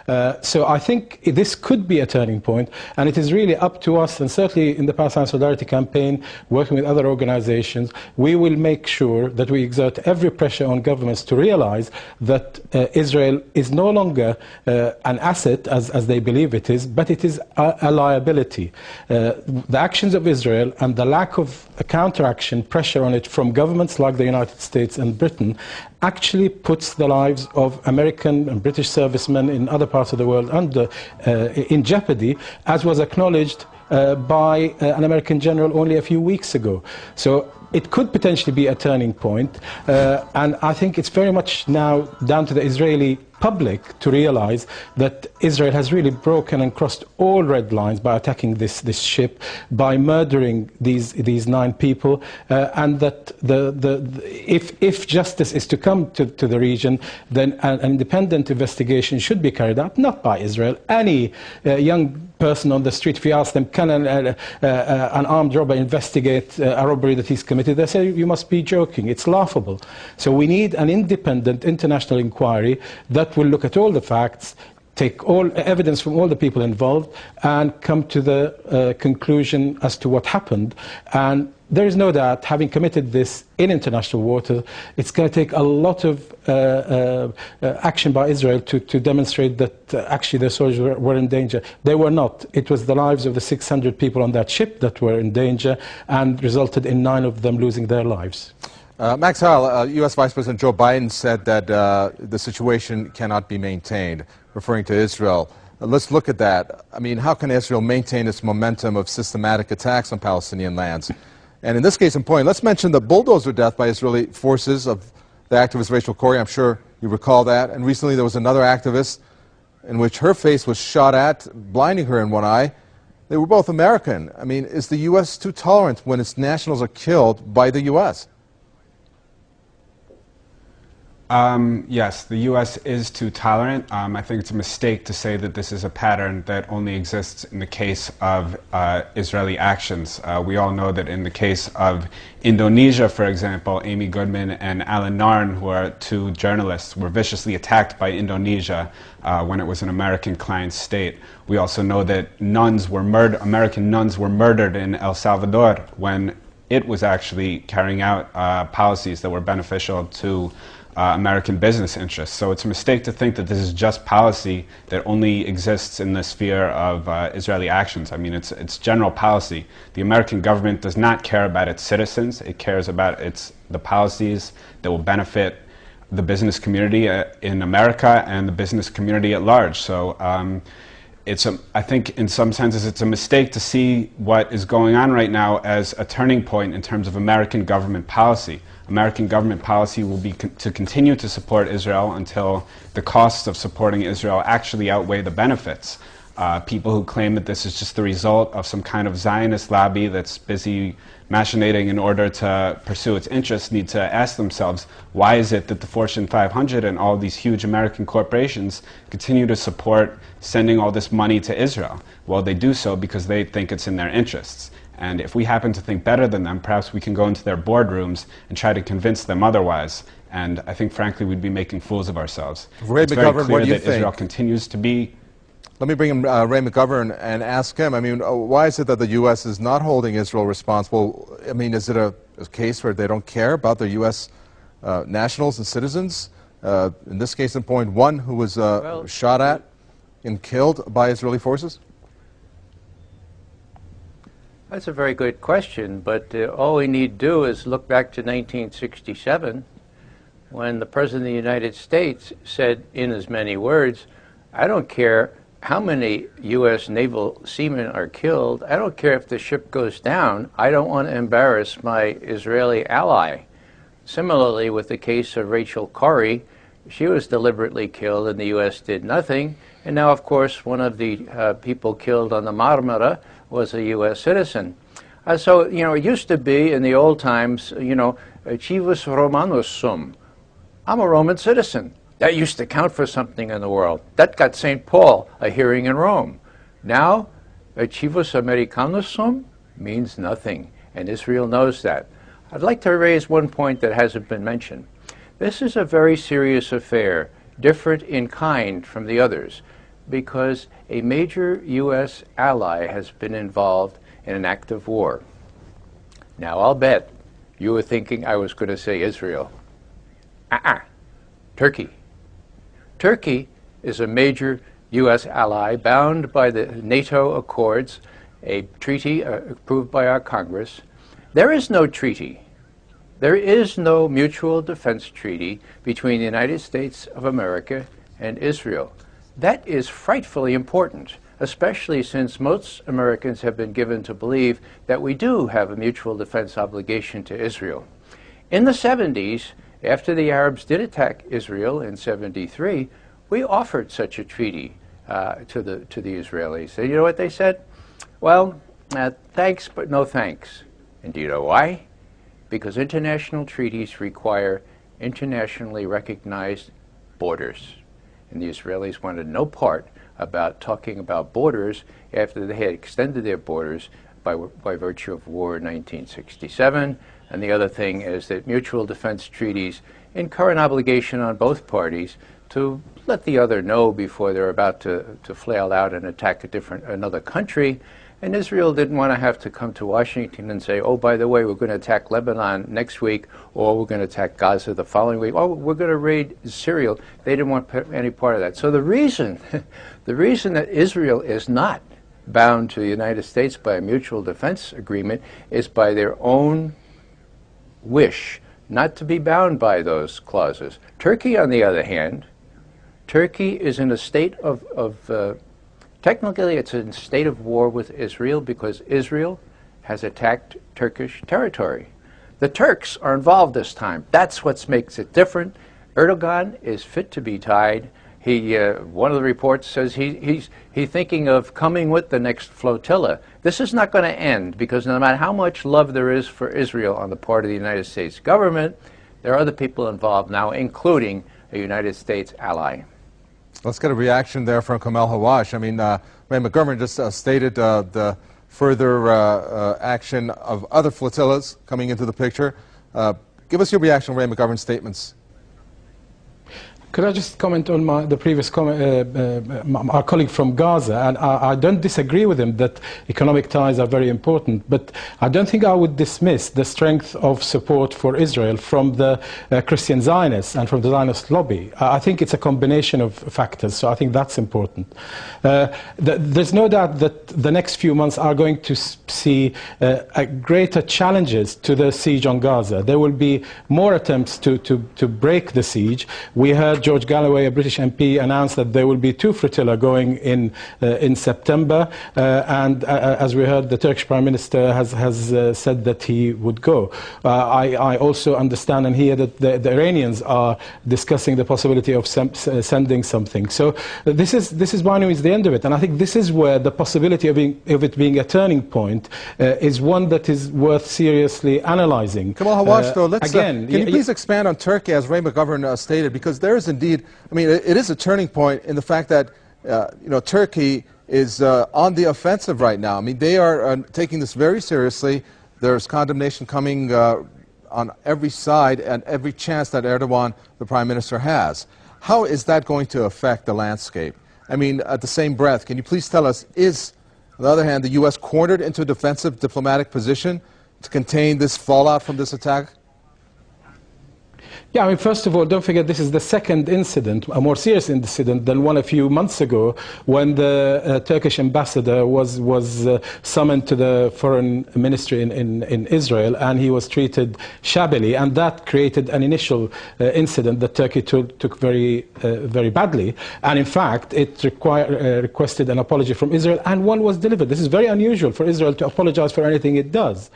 So I think this could be a turning point, and it is really up to us, and certainly in the Palestine Solidarity Campaign, working with other organizations, we will make sure that we exert every pressure on governments to realize that Israel is no longer an asset, as they believe it is, but it is a liability. The actions of Israel and the lack of a counteraction, pressure on it from governments like the United States and Britain actually puts the lives of American and British servicemen in other parts of the world in jeopardy, as was acknowledged by an American general only a few weeks ago. So it could potentially be a turning point, and I think it's very much now down to the Israeli public to realize that Israel has really broken and crossed all red lines by attacking this ship, by murdering these 9 people, and that if justice is to come to the region, then an independent investigation should be carried out, not by Israel. Any young person on the street, if you ask them, can an armed robber investigate a robbery that he's committed, they say, you must be joking, it's laughable. So we need an independent international inquiry that will look at all the facts, take all evidence from all the people involved, and come to the conclusion as to what happened. And there is no doubt, having committed this in international water, it's going to take a lot of action by Israel to demonstrate that actually their soldiers were in danger. They were not. It was the lives of the 600 people on that ship that were in danger and resulted in 9 of them losing their lives. Max Heil, U.S. Vice President Joe Biden said that the situation cannot be maintained, referring to Israel. Let's look at that. I mean, how can Israel maintain its momentum of systematic attacks on Palestinian lands? And in this case in point, let's mention the bulldozer death by Israeli forces of the activist Rachel Corrie. I'm sure you recall that. And recently there was another activist in which her face was shot at, blinding her in one eye. They were both American. I mean, is the U.S. too tolerant when its nationals are killed by the U.S.? Yes, the U.S. is too tolerant. I think it's a mistake to say that this is a pattern that only exists in the case of Israeli actions. We all know that in the case of Indonesia, for example, Amy Goodman and Alan Narn, who are 2 journalists, were viciously attacked by Indonesia when it was an American client state. We also know that American nuns were murdered in El Salvador when it was actually carrying out policies that were beneficial to American business interests. So it's a mistake to think that this is just policy that only exists in the sphere of Israeli actions. I mean, it's general policy. The American government does not care about its citizens. It cares about the policies that will benefit the business community in America and the business community at large. So I think in some senses it's a mistake to see what is going on right now as a turning point in terms of American government policy. American government policy will be to continue to support Israel until the costs of supporting Israel actually outweigh the benefits. People who claim that this is just the result of some kind of Zionist lobby that's busy machinating in order to pursue its interests need to ask themselves, why is it that the Fortune 500 and all these huge American corporations continue to support sending all this money to Israel? Well, they do so because they think it's in their interests. And if we happen to think better than them, perhaps we can go into their boardrooms and try to convince them otherwise. And I think, frankly, we'd be making fools of ourselves. Ray McGovern, what do you think? Israel continues to be... Let me bring in Ray McGovern and ask him, I mean, why is it that the U.S. is not holding Israel responsible? I mean, is it a case where they don't care about their U.S. Nationals and citizens? In this case in point, 1 who was shot at and killed by Israeli forces? That's a very good question, but all we need to do is look back to 1967 when the President of the United States said in as many words, I don't care how many U.S. naval seamen are killed, I don't care if the ship goes down, I don't want to embarrass my Israeli ally. Similarly, with the case of Rachel Corrie, she was deliberately killed and the U.S. did nothing, and now of course one of the people killed on the Marmara was a U.S. citizen. So, you know, it used to be in the old times, you know, Civus Romanus sum. I'm a Roman citizen. That used to count for something in the world. That got St. Paul a hearing in Rome. Now, Civus Americanus sum means nothing, and Israel knows that. I'd like to raise one point that hasn't been mentioned. This is a very serious affair, different in kind from the others. because a major U.S. ally has been involved in an act of war. Now, I'll bet you were thinking I was going to say Israel. Turkey. Turkey is a major U.S. ally bound by the NATO Accords, a treaty approved by our Congress. There is no treaty. There is no mutual defense treaty between the United States of America and Israel. That is frightfully important, especially since most Americans have been given to believe that we do have a mutual defense obligation to Israel. In the 70s, after the Arabs did attack Israel in 73, we offered such a treaty to the Israelis. And you know what they said? Well, thanks, but no thanks. And do you know why? Because international treaties require internationally recognized borders. And the Israelis wanted no part about talking about borders after they had extended their borders by virtue of war in 1967. And the other thing is that mutual defense treaties incur an obligation on both parties to let the other know before they're about to flail out and attack another country. And Israel didn't want to have to come to Washington and say, oh, by the way, we're going to attack Lebanon next week, or we're going to attack Gaza the following week, or we're going to raid Syria. They didn't want any part of that. So the reason that Israel is not bound to the United States by a mutual defense agreement is by their own wish not to be bound by those clauses. Turkey, on the other hand, Turkey is in a state technically it's in a state of war with Israel because Israel has attacked Turkish territory. The Turks are involved this time. That's what makes it different. Erdogan is fit to be tied. One of the reports says he's thinking of coming with the next flotilla. This is not going to end because no matter how much love there is for Israel on the part of the United States government, there are other people involved now, including a United States ally. Let's get a reaction there from Kamal Hawash. I mean, Ray McGovern just stated the further action of other flotillas coming into the picture. Give us your reaction on Ray McGovern's statements. Could I just comment on the previous comment, our colleague from Gaza? And I don't disagree with him that economic ties are very important, but I don't think I would dismiss the strength of support for Israel from the Christian Zionists and from the Zionist lobby. I think it's a combination of factors, so I think that's important. There's no doubt that the next few months are going to see greater challenges to the siege on Gaza. There will be more attempts to break the siege. We heard George Galloway, a British MP, announced that there will be 2 flotilla going in September, and as we heard, the Turkish Prime Minister has said that he would go. I also understand and hear that the Iranians are discussing the possibility of sending something. So this is by no means the end of it, and I think this is where the possibility of it being a turning point is one that is worth seriously analyzing. Kamal Hawash, though, can you please expand on Turkey, as Ray McGovern stated, because there is indeed, I mean, it is a turning point in the fact that, Turkey is on the offensive right now. I mean, they are taking this very seriously. There's condemnation coming on every side and every chance that Erdogan, the Prime Minister, has. How is that going to affect the landscape? I mean, at the same breath, can you please tell us, is, on the other hand, the U.S. cornered into a defensive diplomatic position to contain this fallout from this attack? Yeah, I mean, first of all, don't forget this is the second incident, a more serious incident than one a few months ago when the Turkish ambassador was summoned to the foreign ministry in Israel, and he was treated shabbily, and that created an initial incident that Turkey took very badly. And in fact, it requested an apology from Israel, and one was delivered. This is very unusual for Israel to apologize for anything it does.